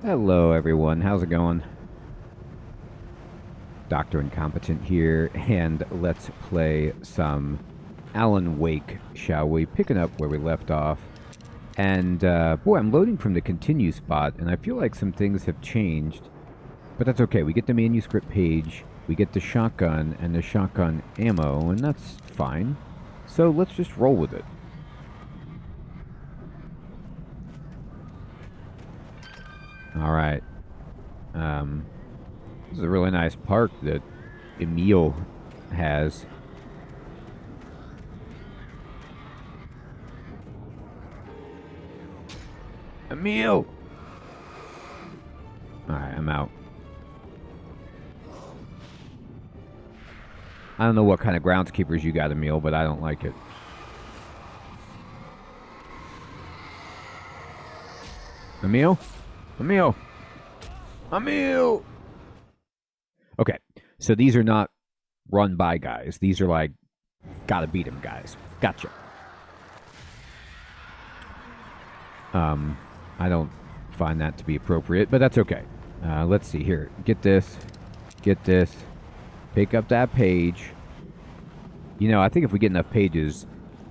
Hello, everyone. How's it going? Dr. Incompetent here, and let's play some Alan Wake, shall we? Picking up where we left off. And, boy, I'm loading from the continue spot, and I feel like some things have changed. But that's okay. We get the manuscript page, we get the shotgun and the shotgun ammo, and that's fine. So let's just roll with it. All right. This is a really nice park that Emil has. Emil! Alright, I'm out. I don't know what kind of groundskeepers you got, Emil, but I don't like it. Emil? Emil! Emil! Okay, so these are not run by guys. These are like, gotta beat them guys. Gotcha. I don't find that to be appropriate, but that's okay. Let's see here. Get this. Get this. Pick up that page. You know, I think if we get enough pages,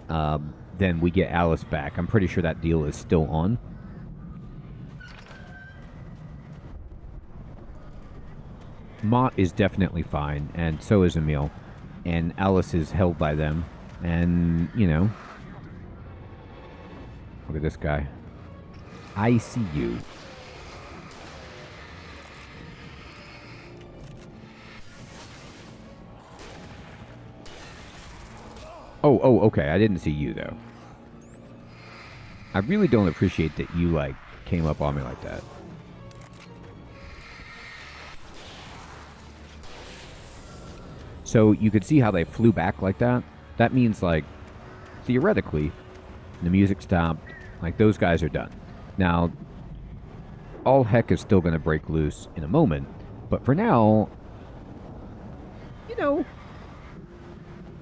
then we get Alice back. I'm pretty sure that deal is still on. Mott is definitely fine, and so is Emil. And Alice is held by them. And, you know. Look at this guy. I see you. Oh, okay. I didn't see you, though. I really don't appreciate that you, like, came up on me like that. So you could see how they flew back like that. That means, like, theoretically, the music stopped. Like, those guys are done. Now, all heck is still going to break loose in a moment. But for now, you know,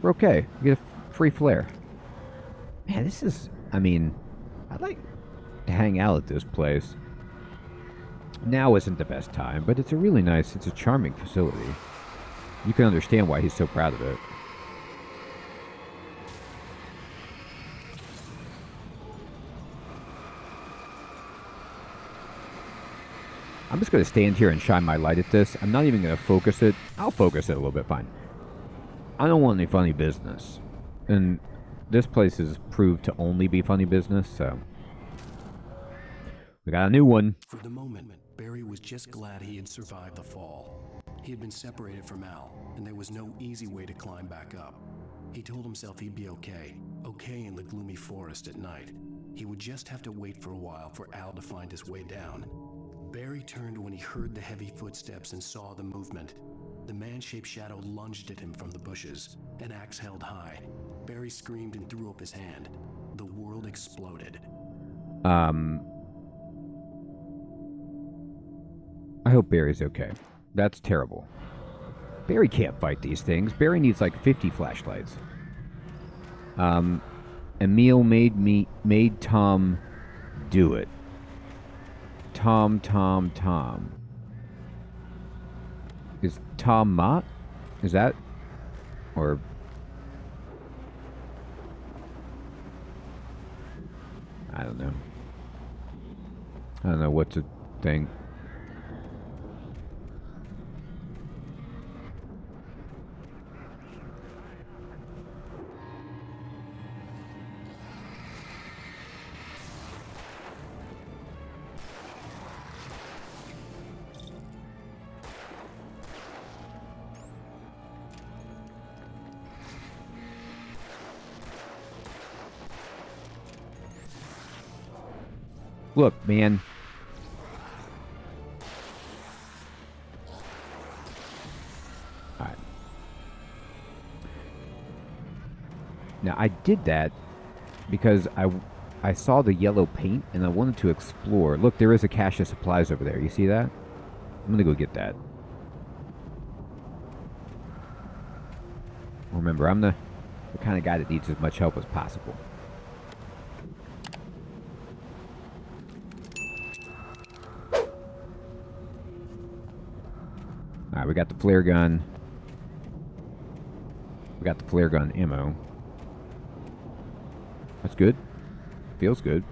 we're okay. We get a free flare. Man, this is, I mean, I'd like to hang out at this place. Now isn't the best time, but it's a really nice, it's a charming facility. You can understand why he's so proud of it. I'm just going to stand here and shine my light at this. I'm not even going to focus it. I'll focus it a little bit, fine. I don't want any funny business. And this place has proved to only be funny business, so... We got a new one. For the moment, Barry was just glad he had survived the fall. He had been separated from Al, and there was no easy way to climb back up. He told himself he'd be okay in the gloomy forest at night. He would just have to wait for a while for Al to find his way down. Barry turned when he heard the heavy footsteps and saw the movement. The man-shaped shadow lunged at him from the bushes, an axe held high. Barry screamed and threw up his hand. The world exploded. I hope Barry's okay. That's terrible. Barry can't fight these things. Barry needs like 50 flashlights. Emil made Tom do it. Tom. Is Tom Mott? Is that? Or... I don't know. I don't know what to think. Look, man. All right. Now, I did that because I saw the yellow paint and I wanted to explore. Look, there is a cache of supplies over there. You see that? I'm going to go get that. Remember, I'm the kind of guy that needs as much help as possible. Alright, we got the flare gun. We got the flare gun ammo. That's good. Feels good.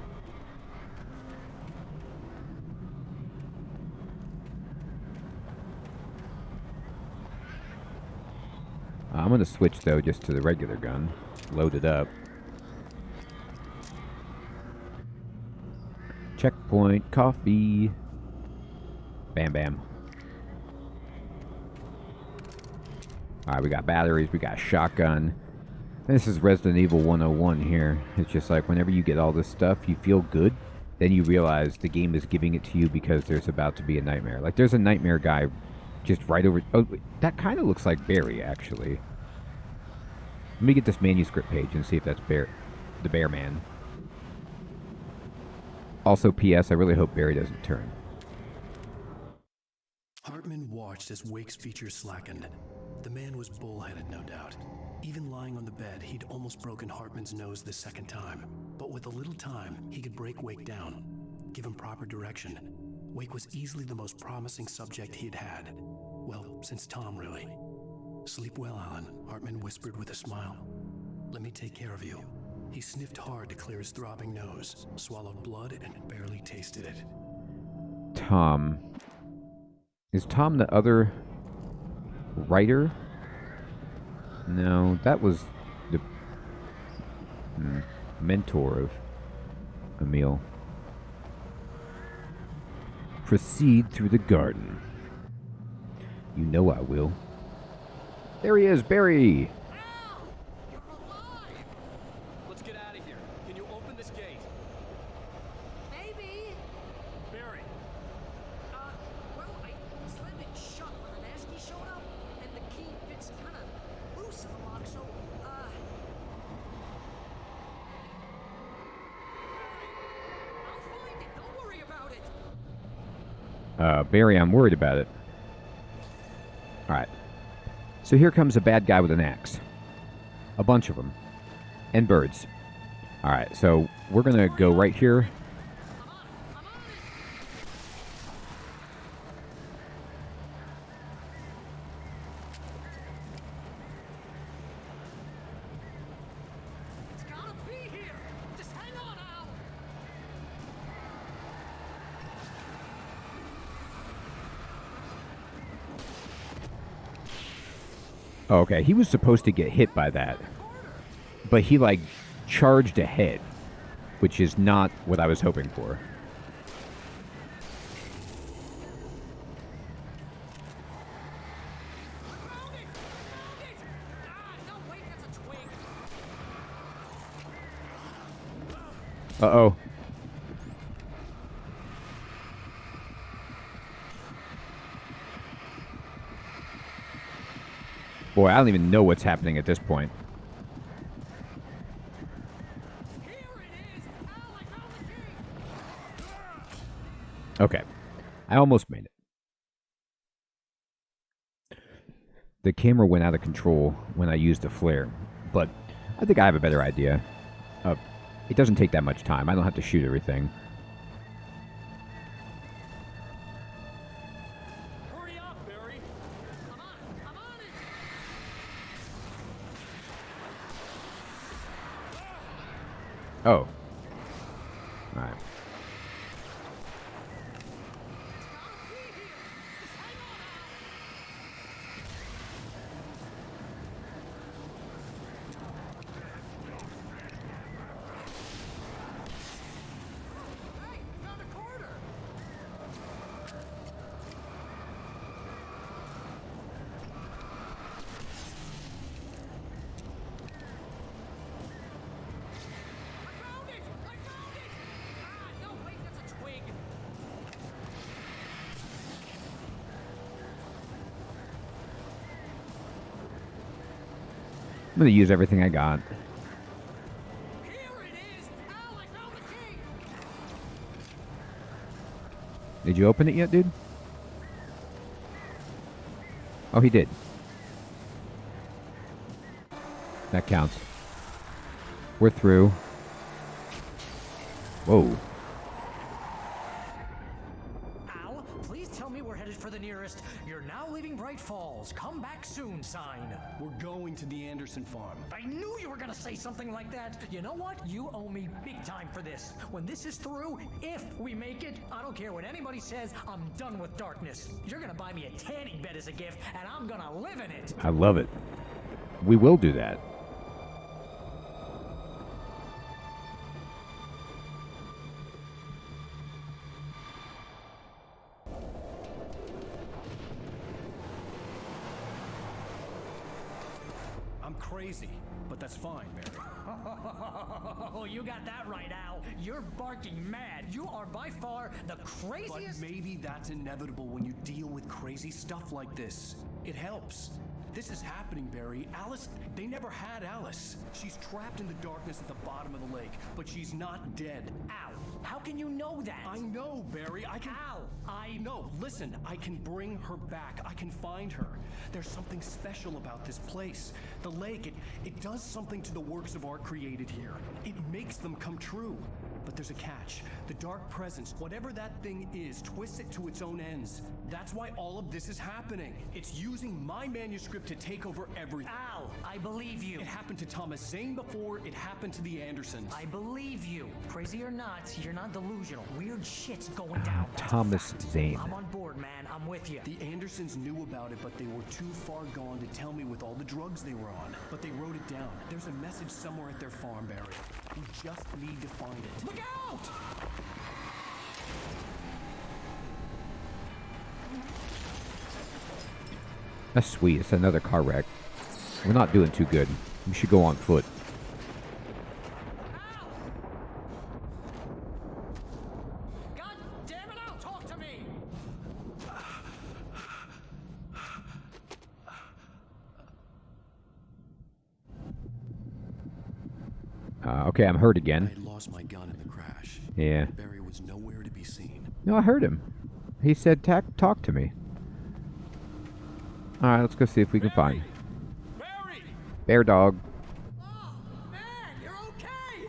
I'm going to switch, though, just to the regular gun. Load it up. Checkpoint, coffee. Bam, bam. Alright, we got batteries, we got shotgun. This is Resident Evil 101 here. It's just like whenever you get all this stuff, you feel good. Then you realize the game is giving it to you because there's about to be a nightmare. Like, there's a nightmare guy just right over... Oh, that kind of looks like Barry, actually. Let me get this manuscript page and see if that's the Bear Man. Also, P.S., I really hope Barry doesn't turn. Hartman watched as Wake's features slackened. The man was bullheaded, no doubt. Even lying on the bed, he'd almost broken Hartman's nose the second time. But with a little time, he could break Wake down, give him proper direction. Wake was easily the most promising subject he'd had. Well, since Tom, really. Sleep well, Alan, Hartman whispered with a smile. Let me take care of you. He sniffed hard to clear his throbbing nose, swallowed blood, and barely tasted it. Tom. Is Tom the other writer? No, that was the mentor of Emil. Proceed through the garden. You know I will. There he is, Barry! Al! You're alive! Let's get out of here. Can you open this gate? Maybe. Barry! Well, I slammed it shut when the Nasty showed up, and the key fits kind of loose in the lock, so, I'll find it. Don't worry about it. Barry, I'm worried about it. Alright. So here comes a bad guy with an axe. A bunch of them. And birds. Alright, so we're gonna go right here. It's gotta be here. Just hang on, Al. Oh, okay, he was supposed to get hit by that. But he, like, charged ahead. Which is not what I was hoping for. Found it! Found it! No, wait, that's a twig. Uh-oh. Boy, I don't even know what's happening at this point. Here it is! Al, I found the key! Okay. I almost made it. The camera went out of control when I used the flare, but I think I have a better idea. It doesn't take that much time. I don't have to shoot everything. Hurry up, Barry! I'm on it! Oh. Alright. Hey, found a corner! I found it! No, wait, that's a twig. I'm gonna use everything I got. Here it is! Al, I found the key! Did you open it yet, dude? Oh, he did. That counts. We're through. Whoa. Al, please please tell me we're headed for the nearest "You're now leaving Bright Falls. Come back soon" sign? We're going to the Anderson farm. I knew you were gonna say something like that. You know what? You owe me big time for this. When this is through, if we make it, I don't care what anybody says, I'm done with darkness. You're gonna buy me a tanning bed as a gift, and I'm gonna live in it. I love it. We will do that. I'm crazy, but that's fine, Barry. Oh, you got that right, Al. You're barking mad. You are by far the But craziest. maybe that's inevitable when you deal with crazy stuff like this. It helps. This is happening, Barry. Alice, they never had Alice. She's trapped in the darkness at the bottom of the lake, but she's not dead. Al, how can you know that? I know, Barry. I can. Al, No, listen. I can bring her back. I can find her. There's something special about this place. The lake, it does something to the works of art created here. It makes them come true. But there's a catch. The dark presence, whatever that thing is, twists it to its own ends. That's why all of this is happening. It's using my manuscript to take over everything. Al, I believe you. It happened to Thomas Zane before, it happened to the Andersons. I believe you. Crazy or not, you're not delusional. Weird shit's going down. That's a Thomas fact. Zane. I'm on board, man. I'm with you. The Andersons knew about it, but they were too far gone to tell me with all the drugs they were on. But they wrote it down. There's a message somewhere at their farm, Barry. We just need to find it. Look out! That's sweet. It's another car wreck. We're not doing too good. We should go on foot. God damn it, Al, talk to me! Okay, I'm hurt I again. had lost my gun in the crash. Yeah. Barry was nowhere to be seen. No, I heard him. He said, talk to me. Alright, let's go see if we can find Barry! Bear Dog. Oh, man, you're okay!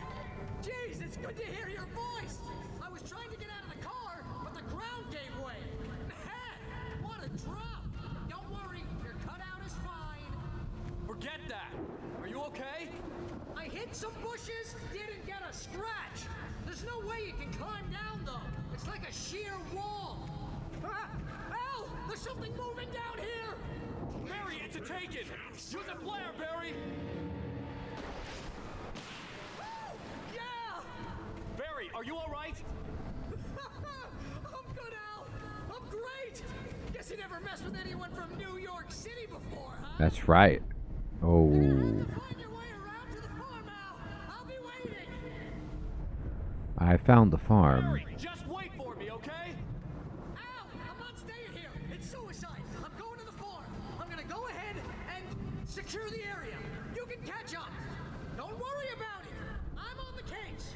Jeez, it's good to hear your voice! I was trying to get out of the car, but the ground gave way! Man, what a drop! Don't worry, your cutout is fine. Forget that. Are you okay? I hit some bushes, didn't get a scratch! There's no way you can climb down, though! It's like a sheer wall! Ah, Al! There's something moving down here! Barry, it's a taken! Use a flare, Barry! Yeah! Barry, are you alright? I'm good, Al! I'm great! Guess you never messed with anyone from New York City before, huh? That's right. Oh. Find your way around to the farm, Al! I'll be waiting! I found the farm. Barry, just wait for me, okay? Al! I'm not staying here! It's suicide! I'm going to the farm! I'm gonna go ahead and secure the area! You can catch up! Don't worry about it! I'm on the case!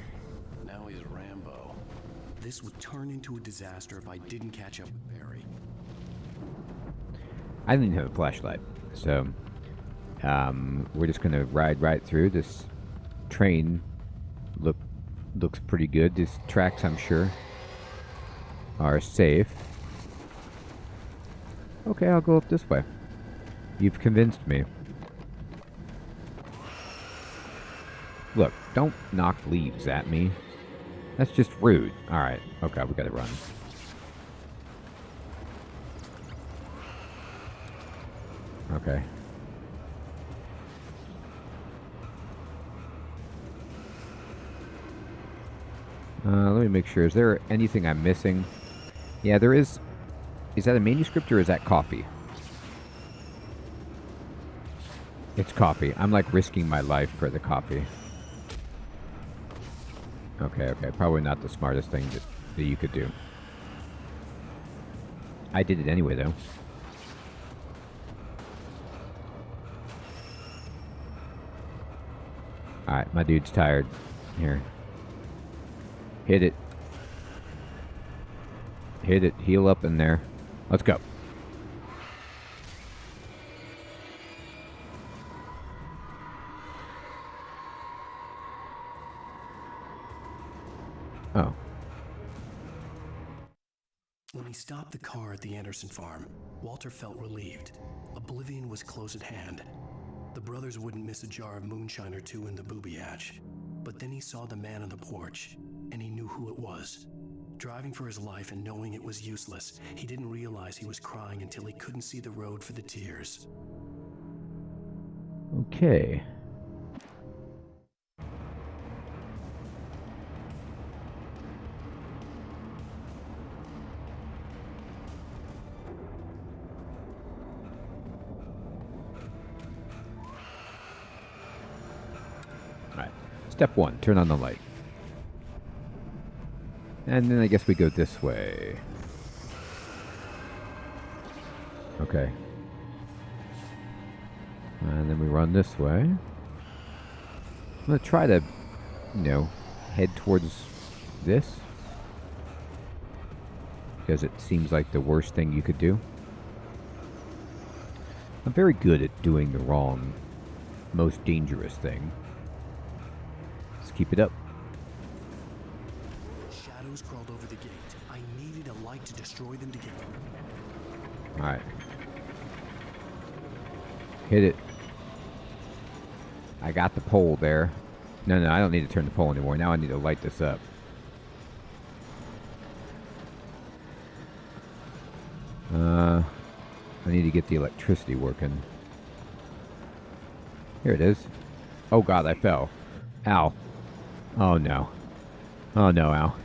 Now he's Rambo. This would turn into a disaster if I didn't catch up with Barry. I didn't have a flashlight, so we're just gonna ride right through. This train looks pretty good. These tracks, I'm sure, are safe. Okay, I'll go up this way. You've convinced me. Look, don't knock leaves at me. That's just rude. Alright, okay, we gotta run. Okay. Let me make sure. Is there anything I'm missing? Yeah, there is. Is that a manuscript or is that coffee? It's coffee. I'm like risking my life for the coffee. Okay. Probably not the smartest thing that you could do. I did it anyway, though. Alright, my dude's tired. Here. Hit it. Hit it. Heal up in there. Let's go. Oh. When he stopped the car at the Anderson farm, Walter felt relieved. Oblivion was close at hand. The brothers wouldn't miss a jar of moonshine or two in the booby hatch. But then he saw the man on the porch, and he knew who it was. Driving for his life and knowing it was useless, he didn't realize he was crying until he couldn't see the road for the tears. Okay. Alright. Step 1, turn on the light. And then I guess we go this way. Okay. And then we run this way. I'm going to try to, head towards this. Because it seems like the worst thing you could do. I'm very good at doing the wrong, most dangerous thing. Let's keep it up. Shadows crawled over the gate. I needed a light to destroy them to get through. Alright. Hit it. I got the pole there. No, I don't need to turn the pole anymore. Now I need to light this up. I need to get the electricity working. Here it is. Oh god, I fell. Ow. Oh no. Oh no, Al.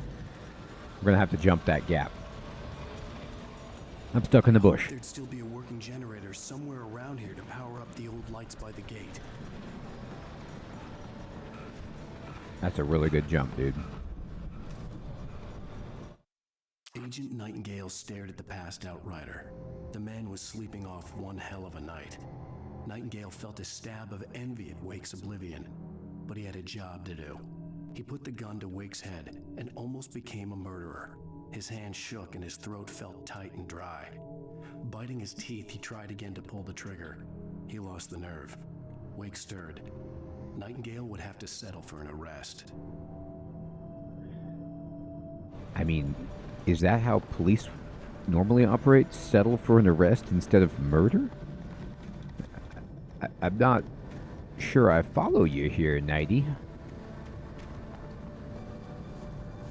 We're gonna have to jump that gap. I'm stuck in the bush. There'd still be a working generator somewhere around here to power up the old lights by the gate. That's a really good jump, dude. Agent Nightingale stared at the passed out rider. The man was sleeping off one hell of a night. Nightingale felt a stab of envy at Wake's oblivion, but he had a job to do. He put the gun to Wake's head and almost became a murderer. His hand shook and his throat felt tight and dry. Biting his teeth, he tried again to pull the trigger. He lost the nerve. Wake stirred. Nightingale would have to settle for an arrest. I mean, is that how police normally operate? Settle for an arrest instead of murder? I'm not sure I follow you here, Nighty.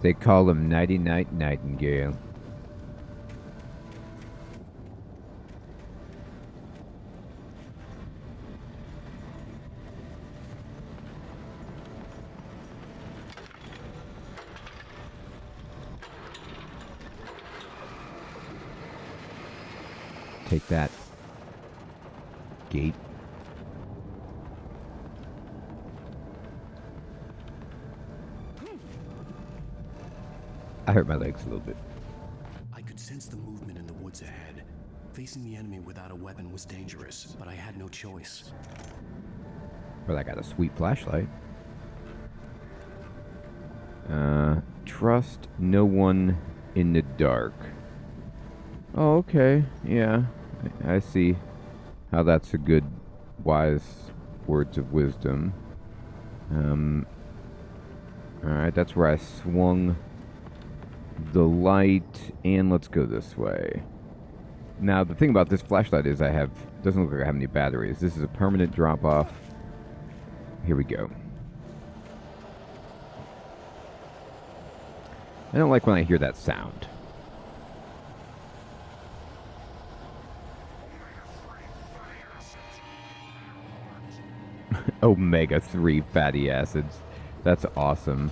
They call him Nighty Night Nightingale. Take that. Gate. I hurt my legs a little bit. I could sense the movement in the woods ahead. Facing the enemy without a weapon was dangerous, but I had no choice. But I got a sweet flashlight. Trust no one in the dark. Oh, okay. Yeah. I see how that's a good, wise words of wisdom. Alright, that's where I swung the light, and let's go this way. Now, the thing about this flashlight is doesn't look like I have any batteries. This is a permanent drop-off. Here we go. I don't like when I hear that sound. Omega-3 fatty acids. That's awesome.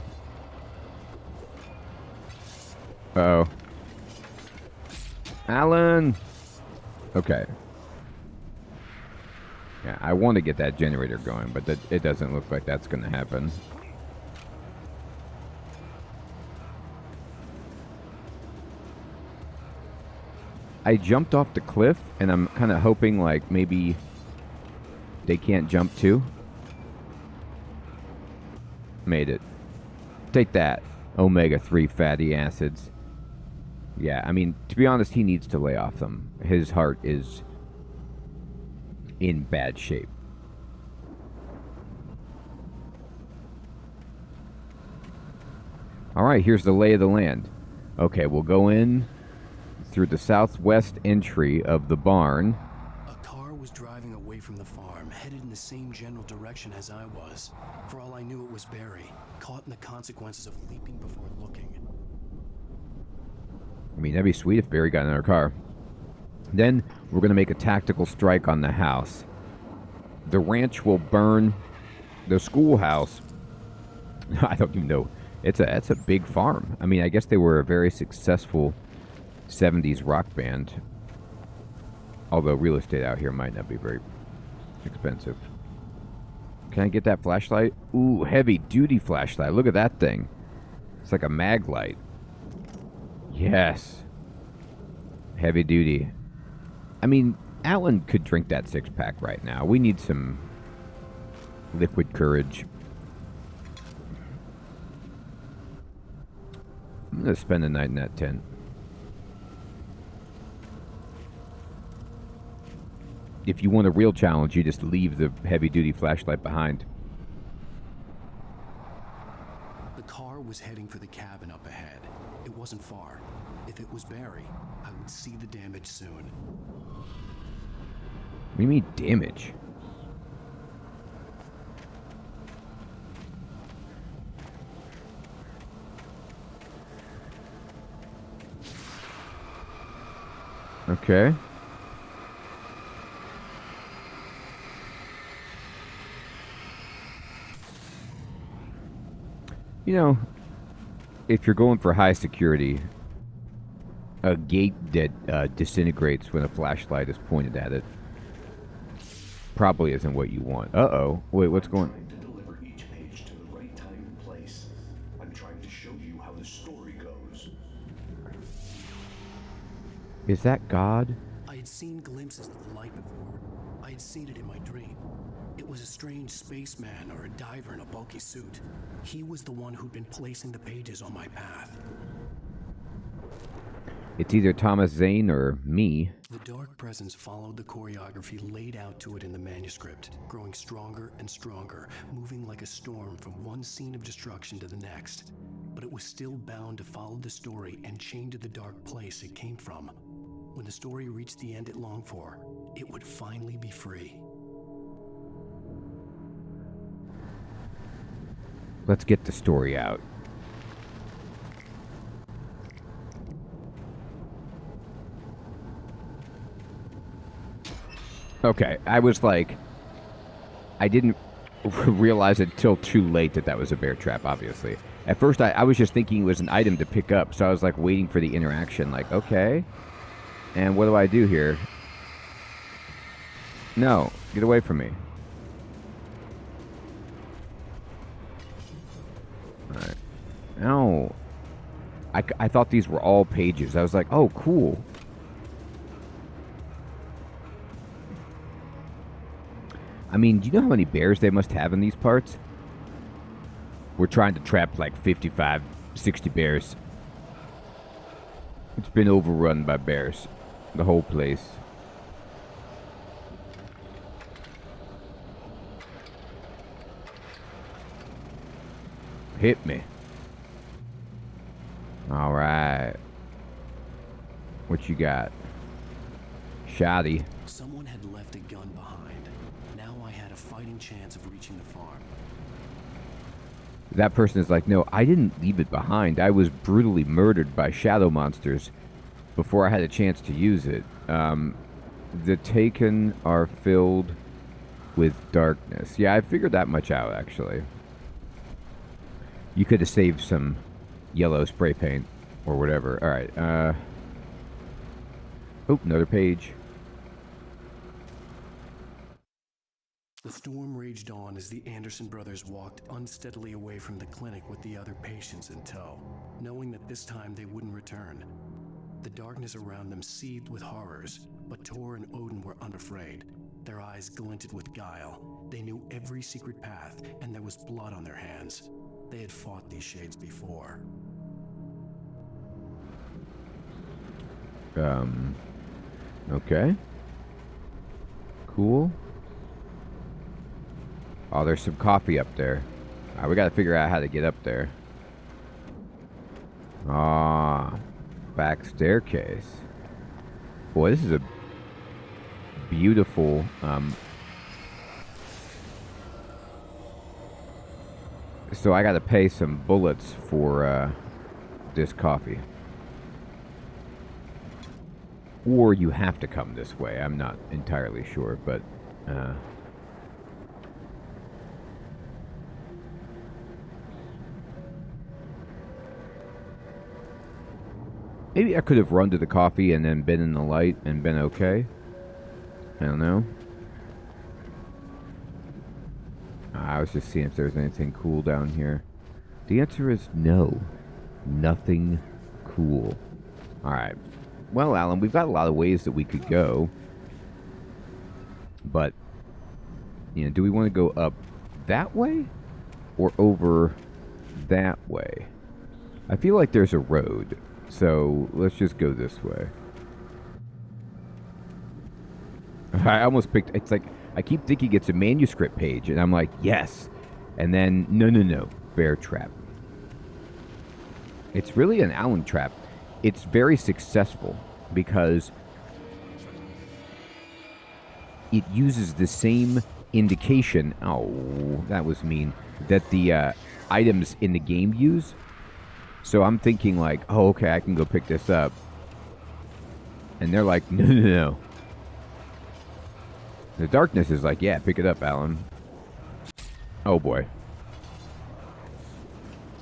Uh-oh. Alan! Okay. Yeah, I want to get that generator going, but it doesn't look like that's going to happen. I jumped off the cliff, and I'm kind of hoping, like, maybe they can't jump too. Made it. Take that, omega-3 fatty acids. Yeah, I mean, to be honest, he needs to lay off them. His heart is in bad shape. Alright, here's the lay of the land. Okay, we'll go in through the southwest entry of the barn. A car was driving away from the farm, headed in the same general direction as I was. For all I knew, it was Barry, caught in the consequences of leaping before looking. I mean, that'd be sweet if Barry got in our car. Then we're going to make a tactical strike on the house. The ranch will burn. The schoolhouse, I don't even know. It's a big farm. I mean, I guess they were a very successful 70s rock band. Although real estate out here might not be very expensive. Can I get that flashlight? Ooh, heavy duty flashlight. Look at that thing. It's like a mag light. Yes. Heavy duty. I mean, Alan could drink that 6-pack right now. We need some liquid courage. I'm going to spend the night in that tent. If you want a real challenge, you just leave the heavy-duty flashlight behind. The car was heading for the cabin up ahead. It wasn't far. If it was Barry, I would see the damage soon. What do you mean, damage? Okay. You know, if you're going for high security, a gate that disintegrates when a flashlight is pointed at it probably isn't what you want. Uh-oh. Wait, what's going on? To deliver each page to the right time and place. I'm trying to show you how the story goes. Is that God? I had seen glimpses of the light before. I had seen it in my dream. It was a strange spaceman or a diver in a bulky suit. He was the one who'd been placing the pages on my path. It's either Thomas Zane or me. The dark presence followed the choreography laid out to it in the manuscript, growing stronger and stronger, moving like a storm from one scene of destruction to the next. But it was still bound to follow the story and chained to the dark place it came from. When the story reached the end it longed for, it would finally be free. Let's get the story out. Okay, I was like, I didn't realize it till too late that was a bear trap, obviously. At first, I was just thinking it was an item to pick up, so I was like waiting for the interaction, like, okay. And what do I do here? No, get away from me. Alright. No. I thought these were all pages. I was like, oh, cool. I mean, do you know how many bears they must have in these parts? We're trying to trap like 55, 60 bears. It's been overrun by bears. The whole place. Hit me. Alright. What you got? Shoddy. Someone had left a gun behind. Now I had a fighting chance of reaching the farm. That person is like, no, I didn't leave it behind. I was brutally murdered by shadow monsters before I had a chance to use it. The Taken are filled with darkness. Yeah, I figured that much out, actually. You could have saved some yellow spray paint or whatever. Alright, oh, another page. The storm raged on as the Anderson brothers walked unsteadily away from the clinic with the other patients in tow, knowing that this time they wouldn't return. The darkness around them seethed with horrors, but Tor and Odin were unafraid. Their eyes glinted with guile. They knew every secret path, and there was blood on their hands. They had fought these shades before. Okay. Cool. Oh, there's some coffee up there. Alright, we gotta figure out how to get up there. Ah, back staircase. Boy, this is a beautiful. So I got to pay some bullets for this coffee. Or you have to come this way. I'm not entirely sure, but... maybe I could have run to the coffee and then been in the light and been okay. I don't know. I was just seeing if there's anything cool down here. The answer is no. Nothing cool. Alright. Well, Alan, we've got a lot of ways that we could go. But, you know, do we want to go up that way? Or over that way? I feel like there's a road. So, let's just go this way. I almost picked... It's like... I keep thinking it's a manuscript page, and I'm like, yes. And then, no. Bear trap. It's really an Allen trap. It's very successful because it uses the same indication. Oh, that was mean. That the items in the game use. So I'm thinking like, oh, okay, I can go pick this up. And they're like, no. The darkness is like, yeah, pick it up, Alan. Oh, boy.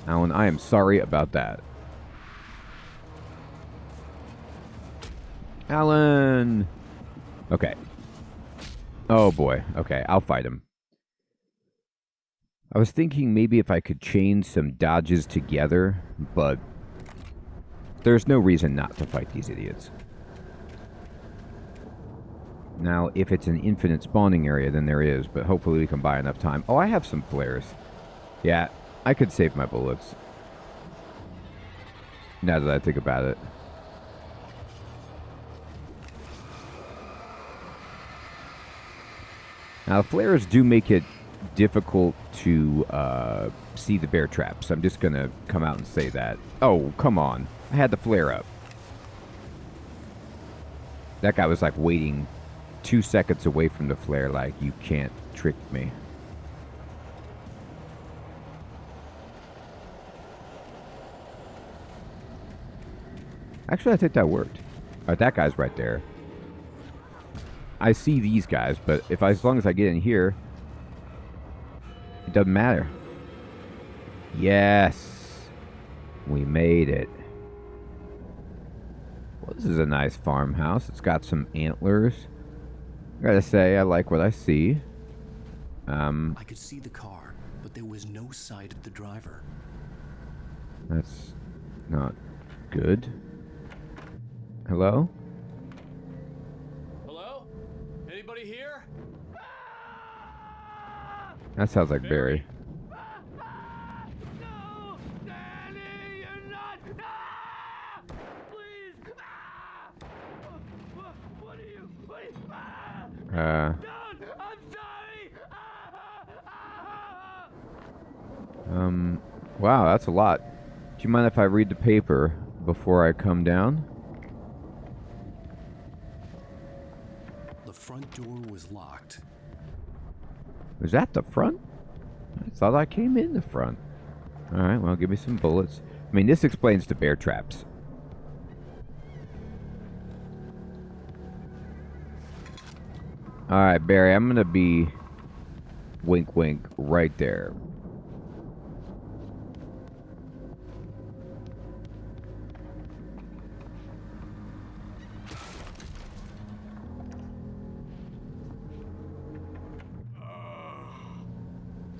Alan, I am sorry about that. Alan! Okay. Oh, boy. Okay, I'll fight him. I was thinking maybe if I could chain some dodges together, but there's no reason not to fight these idiots. Now, if it's an infinite spawning area, then there is, but hopefully we can buy enough time. Oh, I have some flares. Yeah, I could save my bullets. Now that I think about it. Now, flares do make it difficult to see the bear traps. I'm just going to come out and say that. Oh, come on. I had the flare up. That guy was like waiting 2 seconds away from the flare, like, you can't trick me. Actually, I think that worked. Alright, that guy's right there. I see these guys, but if as long as I get in here, it doesn't matter. Yes. We made it. Well, this is a nice farmhouse. It's got some antlers. I gotta say, I like what I see. I could see the car, but there was no sight of the driver. That's not good. Hello? Hello? Anybody here? That sounds like Barry. No! Danny, you're not! Please! What are you? Don't! I'm sorry! Wow, that's a lot. Do you mind if I read the paper before I come down? The front door was locked. Was that the front? I thought I came in the front. Alright, well, give me some bullets. I mean, this explains the bear traps. Alright, Barry, I'm gonna be wink wink right there.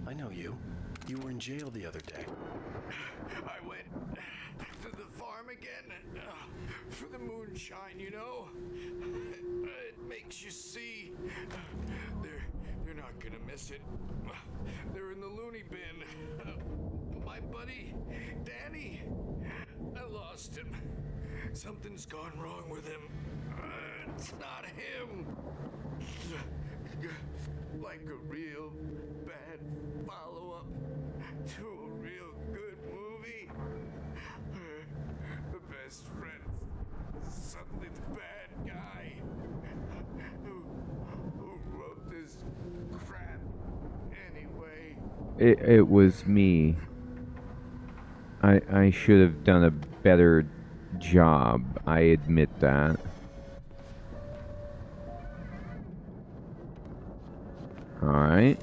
I know you. You were in jail the other day. I went to the farm again for the moonshine, you know? It makes you see. They're not gonna miss it. They're in the loony bin. My buddy, Danny, I lost him. Something's gone wrong with him. It's not him. Like a real bad follow-up to a real good movie. The best friend, suddenly the bad guy. it was me. I should have done a better job. I admit that. Alright,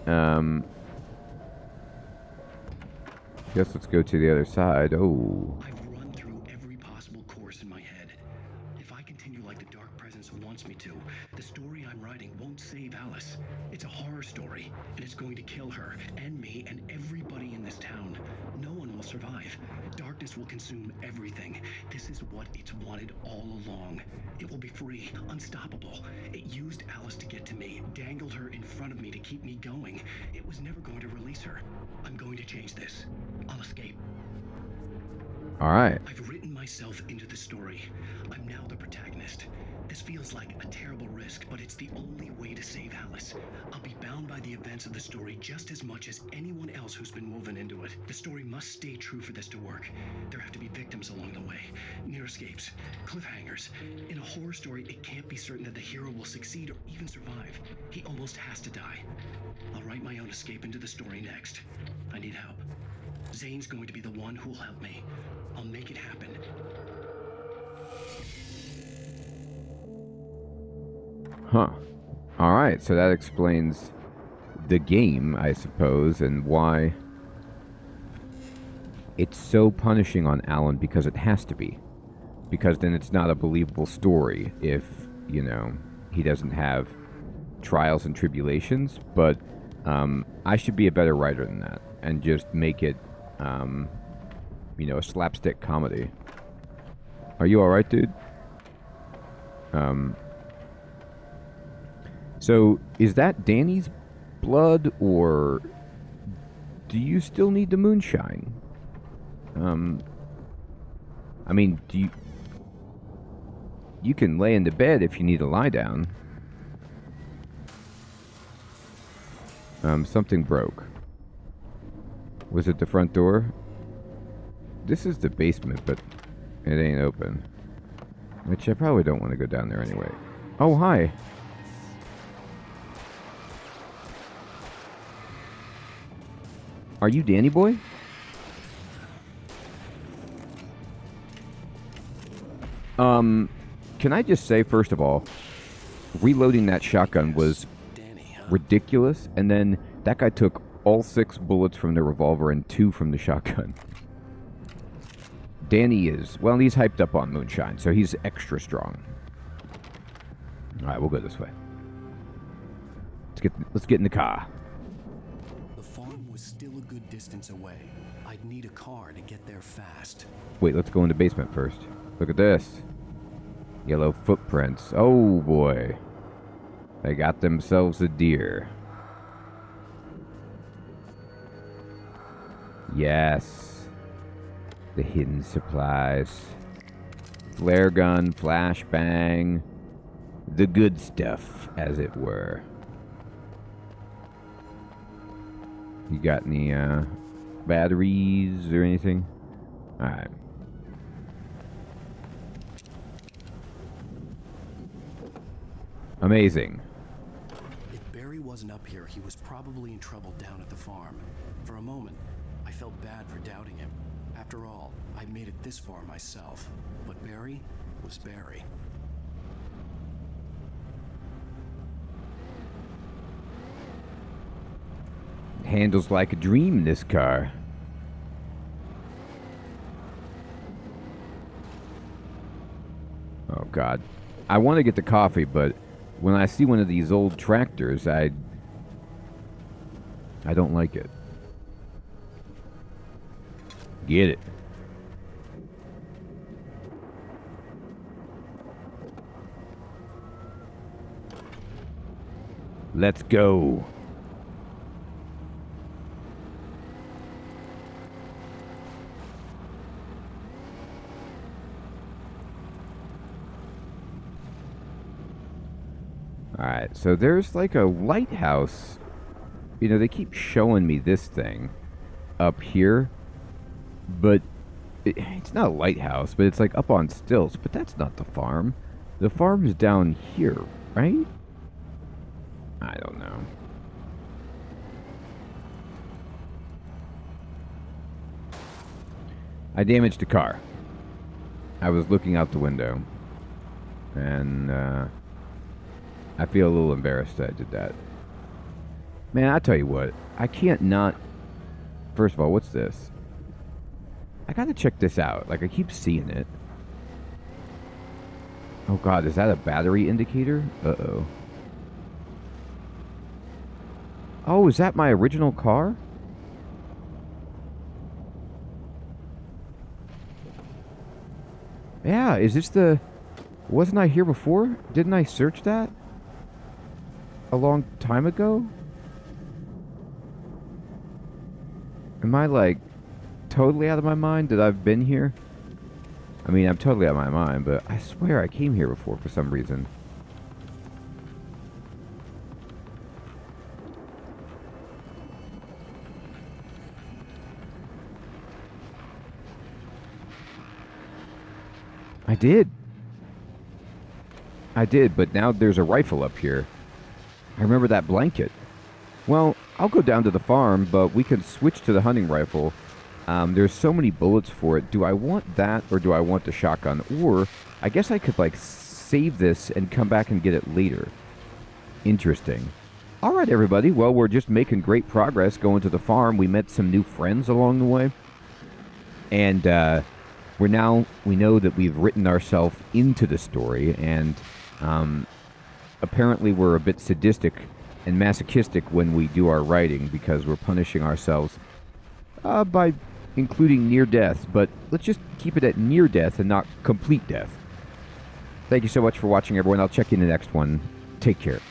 guess let's go to the other side. Oh. I've run through every possible course in my head. If I continue like the Dark Presence wants me to, the story I'm writing won't save Alice. It's a horror story, and it's going to kill her, and me, and everybody in this town. No one will survive. Darkness will consume everything. This is what it's wanted all along. It will be free, unstoppable. It used Alice to get to me, dangled her in front of me to keep me going. It was never going to release her. I'm going to change this. I'll escape. Alright. I've written myself into the story. I'm now the protagonist. This feels like a terrible risk, but it's the only way to save Alice. I'll be bound by the events of the story just as much as anyone else who's been woven into it. The story must stay true for this to work. There have to be victims along the way, near escapes, cliffhangers. In a horror story, it can't be certain that the hero will succeed or even survive. He almost has to die. I'll write my own escape into the story next. I need help. Zane's going to be the one who'll help me. I'll make it happen. Huh. Alright, so that explains the game, I suppose, and why it's so punishing on Alan, because it has to be. Because then it's not a believable story if, you know, he doesn't have trials and tribulations. But I should be a better writer than that and just make it, you know, a slapstick comedy. Are you alright, dude? So, is that Danny's blood, or do you still need the moonshine? I mean, do you... You can lay in the bed if you need to lie down. Something broke. Was it the front door? This is the basement, but it ain't open. Which I probably don't want to go down there anyway. Oh, hi. Are you Danny Boy? Can I just say, first of all, reloading that shotgun was ridiculous, and then that guy took all 6 bullets from the revolver and 2 from the shotgun. Danny is, well, he's hyped up on moonshine, so he's extra strong. Alright, we'll go this way. Let's get in the car. The farm was still a good distance away. I'd need a car to get there fast. Wait, let's go in the basement first. Look at this. Yellow footprints. Oh boy. They got themselves a deer. Yes. The hidden supplies. Flare gun, flashbang. The good stuff, as it were. You got any batteries or anything? Alright. Amazing. If Barry wasn't up here, he was probably in trouble down at the farm. For a moment, I felt bad for doubting him. After all, I made it this far myself. But Barry was Barry. Handles like a dream, this car. Oh, God. I want to get the coffee, but when I see one of these old tractors, I don't like it. Get it. Let's go. Alright, so there's like a lighthouse. You know, they keep showing me this thing up here. But it's not a lighthouse, but it's like up on stilts. But that's not the farm. The farm's down here, right? I don't know. I damaged a car. I was looking out the window, and I feel a little embarrassed that I did that. Man, I tell you what, I can't not... First of all, what's this? I gotta check this out. Like, I keep seeing it. Oh god, is that a battery indicator? Uh-oh. Oh, is that my original car? Yeah, is this the... Wasn't I here before? Didn't I search that? A long time ago? Am I, like, totally out of my mind that I've been here? I mean, I'm totally out of my mind, but I swear I came here before for some reason. I did, but now there's a rifle up here. I remember that blanket. Well, I'll go down to the farm, but we can switch to the hunting rifle. There's so many bullets for it. Do I want that, or do I want the shotgun? Or, I guess I could, like, save this and come back and get it later. Interesting. All right, everybody. Well, we're just making great progress going to the farm. We met some new friends along the way. And, we know that we've written ourselves into the story, and apparently we're a bit sadistic and masochistic when we do our writing because we're punishing ourselves by including near death, but let's just keep it at near death and not complete death. Thank you so much for watching, everyone. I'll check you in the next one. Take care.